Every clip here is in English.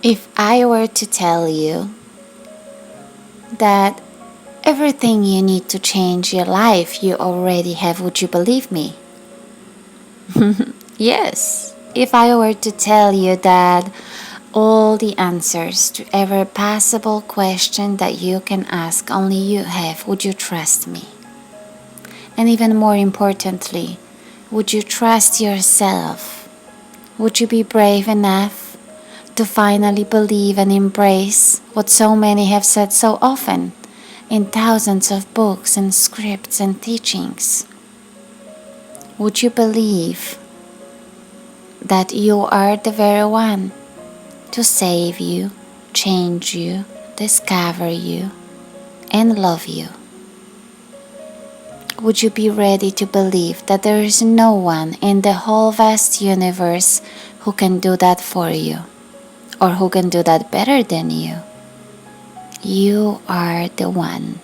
If I were to tell you that everything you need to change your life you already have, would you believe me? Yes. If I were to tell you that all the answers to every possible question that you can ask only you have, would you trust me? And even more importantly, would you trust yourself? Would you be brave enough to finally believe and embrace what so many have said so often in thousands of books and scripts and teachings? Would you believe that you are the very one to save you, change you, discover you, and love you? Would you be ready to believe that there is no one in the whole vast universe who can do that for you, or who can do that better than you? You are the one.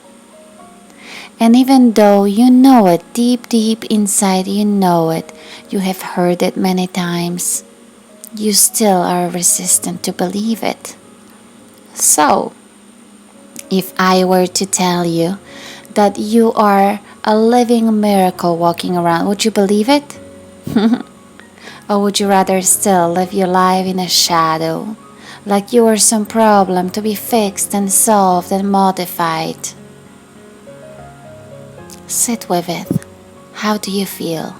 And even though you know it, deep inside you know it, you have heard it many times, you still are resistant to believe it. So, if I were to tell you that you are a living miracle walking around, would you believe it? Or would you rather still live your life in a shadow, like you were some problem to be fixed and solved and modified? Sit with it. How do you feel?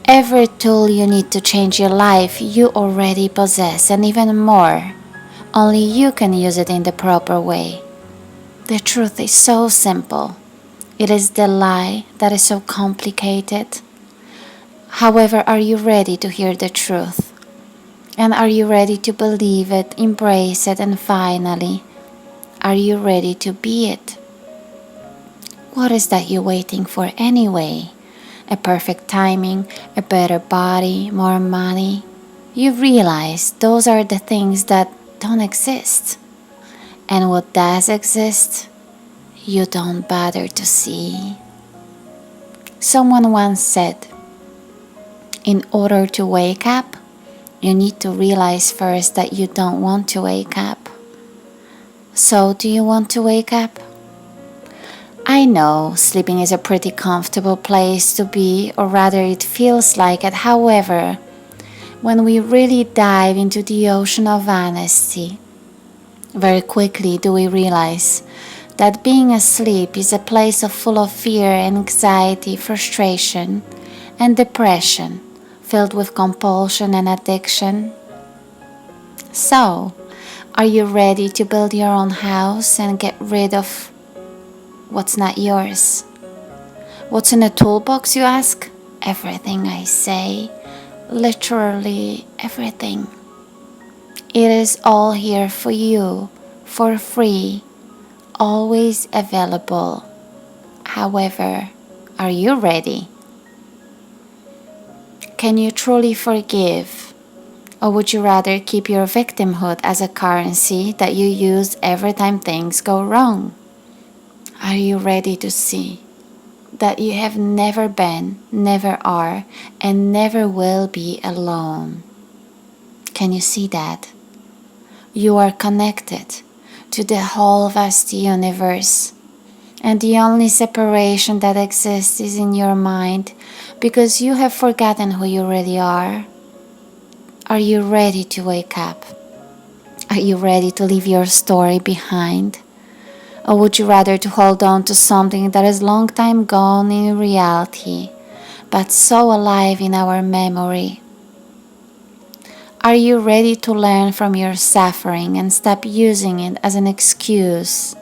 Every tool you need to change your life you already possess, and even more. Only you can use it in the proper way. The truth is so simple. It is the lie that is so complicated. However, are you ready to hear the truth? And are you ready to believe it, embrace it, and finally, are you ready to be it? What is that you're waiting for anyway? A perfect timing, a better body, more money? You realize those are the things that don't exist. And what does exist, you don't bother to see. Someone once said, in order to wake up, you need to realize first that you don't want to wake up. So, do you want to wake up? I know sleeping is a pretty comfortable place to be, or rather it feels like it. However, when we really dive into the ocean of honesty, very quickly do we realize that being asleep is a place full of fear, anxiety, frustration, and depression, filled with compulsion and addiction. So, are you ready to build your own house and get rid of what's not yours? What's in the toolbox, you ask? Everything, I say. Literally everything. It is all here for you, for free, always available. However, are you ready? Can you truly forgive? Or would you rather keep your victimhood as a currency that you use every time things go wrong? Are you ready to see that you have never been, never are, and never will be alone? Can you see that? You are connected to the whole vast universe, and the only separation that exists is in your mind because you have forgotten who you really are. Are you ready to wake up? Are you ready to leave your story behind? Or would you rather to hold on to something that is long time gone in reality, but so alive in our memory? Are you ready to learn from your suffering and stop using it as an excuse?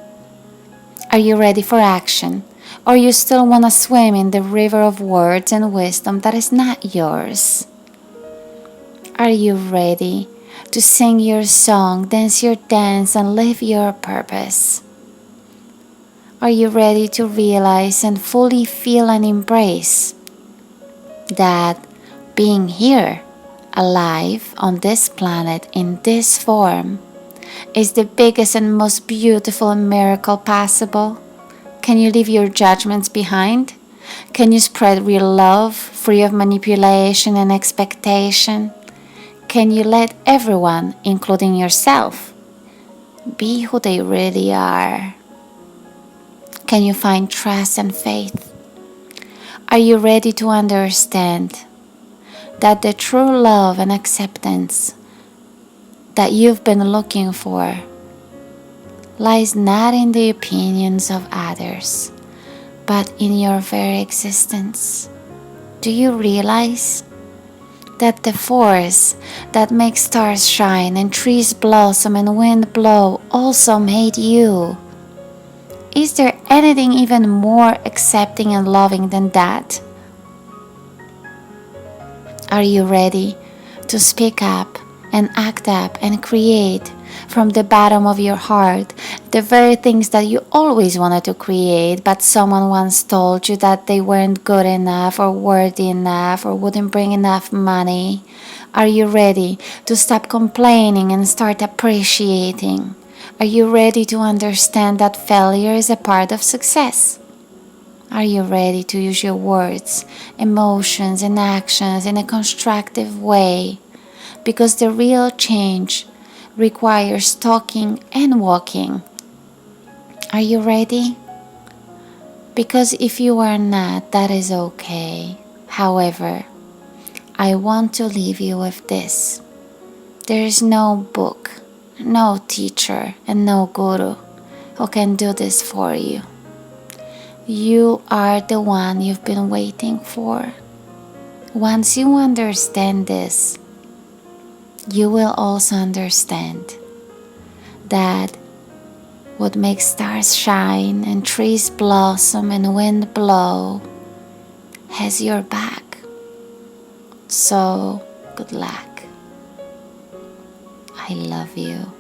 Are you ready for action? Or you still want to swim in the river of words and wisdom that is not yours? Are you ready to sing your song, dance your dance, and live your purpose? Are you ready to realize and fully feel and embrace that being here, alive on this planet in this form, is the biggest and most beautiful miracle possible? Can you leave your judgments behind? Can you spread real love, free of manipulation and expectation? Can you let everyone, including yourself, be who they really are? Can you find trust and faith? Are you ready to understand that the true love and acceptance that you've been looking for lies not in the opinions of others, but in your very existence? Do you realize that the force that makes stars shine and trees blossom and wind blow also made you? Is there anything even more accepting and loving than that? Are you ready to speak up and act up and create from the bottom of your heart the very things that you always wanted to create, but someone once told you that they weren't good enough or worthy enough or wouldn't bring enough money? Are you ready to stop complaining and start appreciating? Are you ready to understand that failure is a part of success? Are you ready to use your words, emotions, and actions in a constructive way? Because the real change requires talking and walking. Are you ready? Because if you are not, that is okay. However, I want to leave you with this. There is no book, no teacher, and no guru who can do this for you. You are the one you've been waiting for. Once you understand this, you will also understand that what makes stars shine and trees blossom and wind blow has your back. So, good luck. I love you.